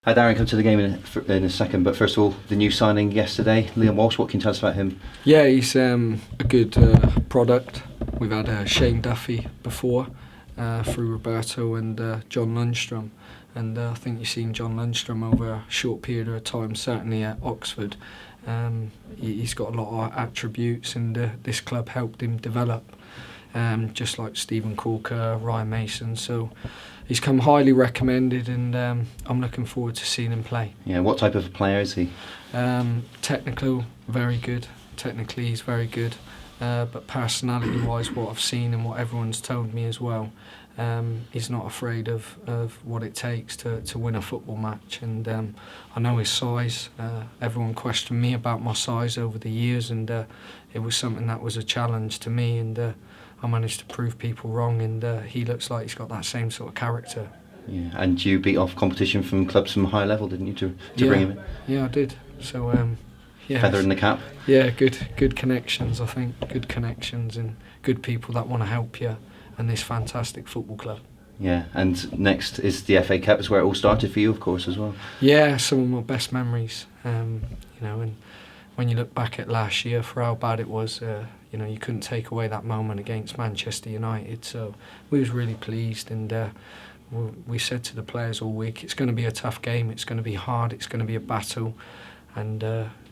Darren, come to the game in a second, but first of all, the new signing yesterday, Liam Walsh, what can you tell us about him? Yeah, he's a good product. We've had Shane Duffy before, through Roberto and John Lundstrom, and I think you've seen John Lundstrom over a short period of time, certainly at Oxford. He's got a lot of attributes, and this club helped him develop, just like Stephen Corker, Ryan Mason, so he's come highly recommended, and I'm looking forward to seeing him play. Yeah, what type of player is he? Technical, very good. Technically, he's very good. But personality-wise, what I've seen and what everyone's told me as well, he's not afraid of what it takes to win a football match. And I know his size. Everyone questioned me about my size over the years, and it was something that was a challenge to me, and I managed to prove people wrong, and he looks like he's got that same sort of character. Yeah, and you beat off competition from clubs from higher level, didn't you, to bring him in? Yeah, I did. So, yeah. Feather in the cap? Yeah, good connections, I think. Good connections and good people that want to help you, and this fantastic football club. Yeah, and next is the FA Cup, is where it all started for you, of course, as well. Yeah, some of my best memories. And when you look back at last year, for how bad it was, you couldn't take away that moment against Manchester United. So we was really pleased, and we said to the players all week, it's going to be a tough game, it's going to be hard, it's going to be a battle, and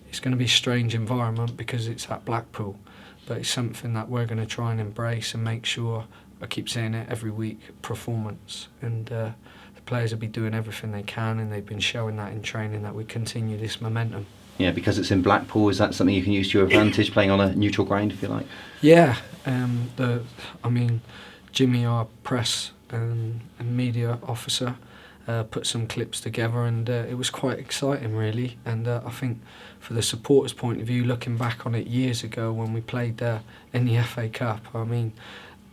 it's going to be a strange environment because it's at Blackpool, but it's something that we're going to try and embrace and make sure, I keep saying it every week, performance, and the players will be doing everything they can, and they've been showing that in training, that we continue this momentum. Yeah, because it's in Blackpool, is that something you can use to your advantage, playing on a neutral ground, if you like? Yeah, Jimmy, our press and media officer, put some clips together, and it was quite exciting, really. And I think for the supporters' point of view, looking back on it years ago when we played in the FA Cup,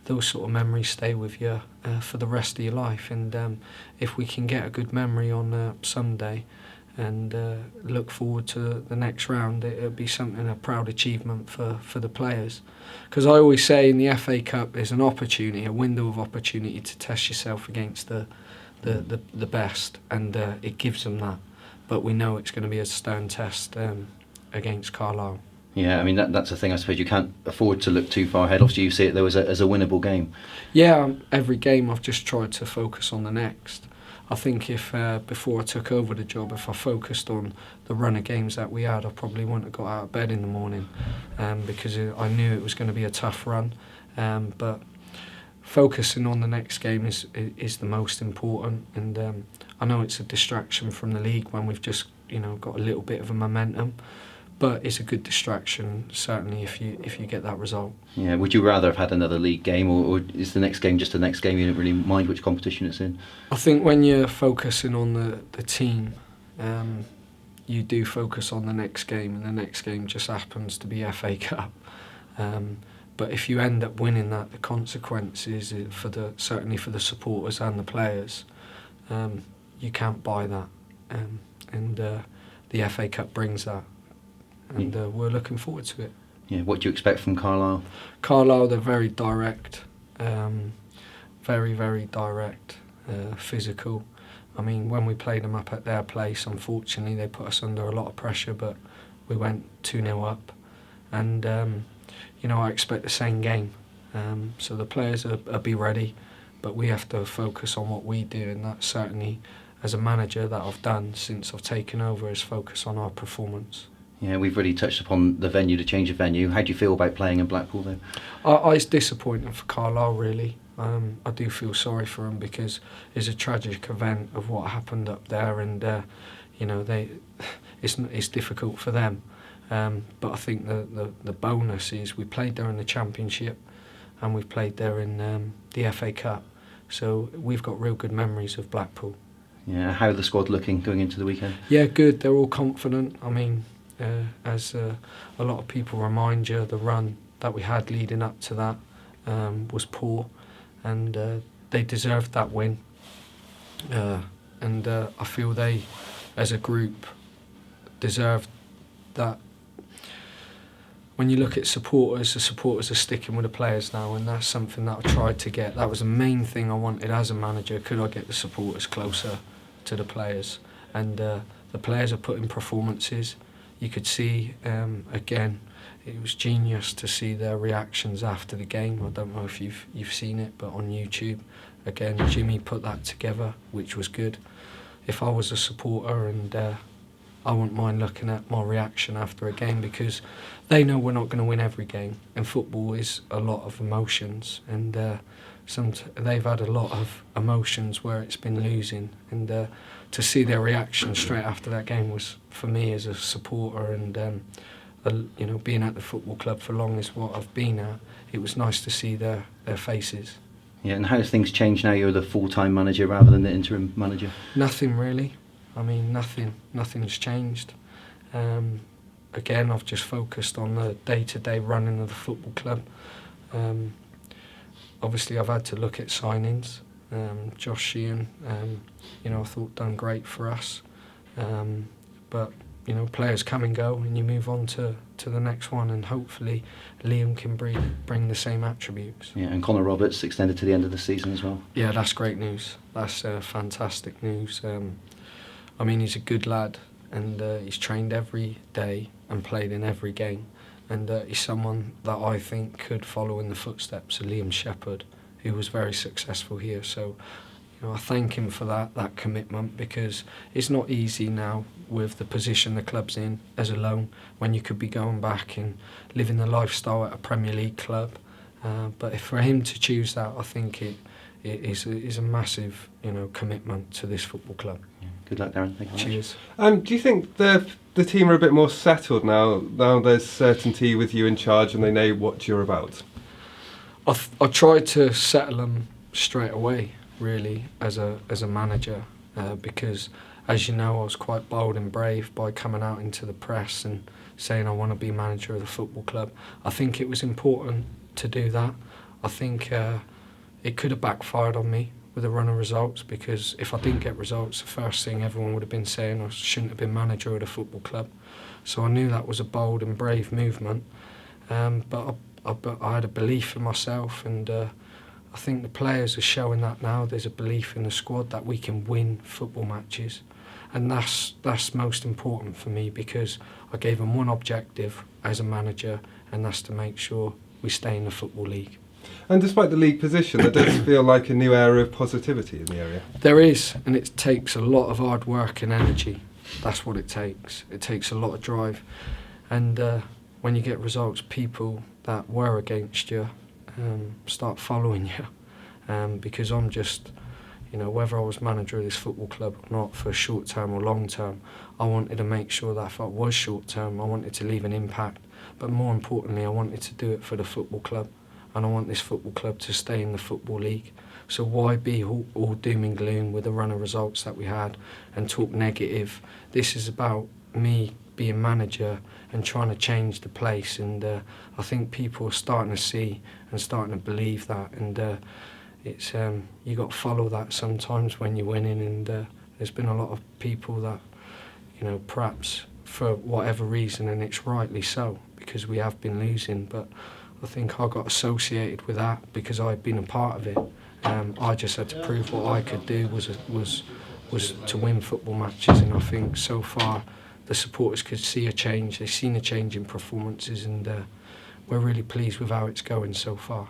those sort of memories stay with you for the rest of your life. And if we can get a good memory on Sunday and look forward to the next round, it'll be something, a proud achievement for the players. Because I always say in the FA Cup there's an opportunity, a window of opportunity to test yourself against the best, and it gives them that. But we know it's going to be a stern test against Carlisle. Yeah, that's the thing, I suppose you can't afford to look too far ahead. Obviously you see it though as a winnable game. Yeah, every game I've just tried to focus on the next. I think if before I took over the job, if I focused on the run of games that we had, I probably wouldn't have got out of bed in the morning, because I knew it was going to be a tough run. But focusing on the next game is the most important, and I know it's a distraction from the league when we've just got a little bit of a momentum, but it's a good distraction certainly if you get that result. Yeah, would you rather have had another league game, or is the next game just the next game, you don't really mind which competition it's in? I think when you're focusing on the team, you do focus on the next game, and the next game just happens to be FA Cup. But if you end up winning that, the consequences certainly for the supporters and the players, you can't buy that, and the FA Cup brings that, and we're looking forward to it. Yeah, what do you expect from Carlisle? Carlisle, they're very direct, very, very direct, physical. When we played them up at their place, unfortunately they put us under a lot of pressure, but we went 2-0 up, and I expect the same game. So the players will be ready, but we have to focus on what we do, and that certainly, as a manager, that I've done since I've taken over, is focus on our performance. Yeah, we've really touched upon the venue, the change of venue. How do you feel about playing in Blackpool then? It's disappointing for Carlisle, really. I do feel sorry for them because it's a tragic event of what happened up there, and it's difficult for them. But I think the bonus is we played there in the Championship, and we've played there in the FA Cup. So we've got real good memories of Blackpool. Yeah, how are the squad looking going into the weekend? Yeah, good. They're all confident. As a lot of people remind you, the run that we had leading up to that was poor, and they deserved that win. And I feel they, as a group, deserved that. When you look at supporters, the supporters are sticking with the players now, and that's something that I tried to get. That was the main thing I wanted as a manager. Could I get the supporters closer to the players? and the players are putting performances. You could see again, it was genius to see their reactions after the game. I don't know if you've seen it, but on YouTube, again, Jimmy put that together, which was good. If I was a supporter, and I wouldn't mind looking at my reaction after a game, because they know we're not going to win every game, and football is a lot of emotions, and they've had a lot of emotions where it's been losing, and to see their reaction straight after that game was, for me as a supporter, and being at the football club for long is what I've been at, it was nice to see their faces. Yeah, and how have things changed now you're the full-time manager rather than the interim manager? Nothing really. I mean, nothing's changed. Again, I've just focused on the day-to-day running of the football club. Obviously, I've had to look at signings. Josh Sheehan, I thought done great for us. But players come and go, and you move on to the next one, and hopefully Liam can bring the same attributes. Yeah, and Connor Roberts extended to the end of the season as well. Yeah, that's great news. That's fantastic news. He's a good lad, and he's trained every day and played in every game, and he's someone that I think could follow in the footsteps of Liam Shepherd, who was very successful here. So I thank him for that commitment, because it's not easy now with the position the club's in as a loan, when you could be going back and living the lifestyle at a Premier League club. But for him to choose that, I think it is a massive commitment to this football club. Yeah. Good luck, Darren. Thank you very Cheers. Do you think the team are a bit more settled now? Now there's certainty with you in charge, and they know what you're about. I tried to settle them straight away, really, as a manager, because, as you know, I was quite bold and brave by coming out into the press and saying I want to be manager of the football club. I think it was important to do that. I think it could have backfired on me with a run of results, because if I didn't get results, the first thing everyone would have been saying I shouldn't have been manager of the football club. So I knew that was a bold and brave movement, but I had a belief in myself, and I think the players are showing that now. There's a belief in the squad that we can win football matches, and that's most important for me, because I gave them one objective as a manager, and that's to make sure we stay in the Football League. And despite the league position, there does feel like a new era of positivity in the area. There is, and it takes a lot of hard work and energy. That's what it takes. It takes a lot of drive, and when you get results, people that were against you start following you, because I'm just, whether I was manager of this football club or not, for short term or long term, I wanted to make sure that if I was short term, I wanted to leave an impact, but more importantly, I wanted to do it for the football club, and I want this football club to stay in the Football League. So why be all doom and gloom with the run of results that we had and talk negative? This is about me being manager and trying to change the place, and I think people are starting to see and starting to believe that, and it's you got to follow that sometimes when you're winning, and there's been a lot of people that perhaps for whatever reason, and it's rightly so, because we have been losing, but I think I got associated with that because I'd been a part of it. I just had to prove what I could do was to win football matches, and I think so far the supporters could see a change. They've seen a change in performances, and we're really pleased with how it's going so far.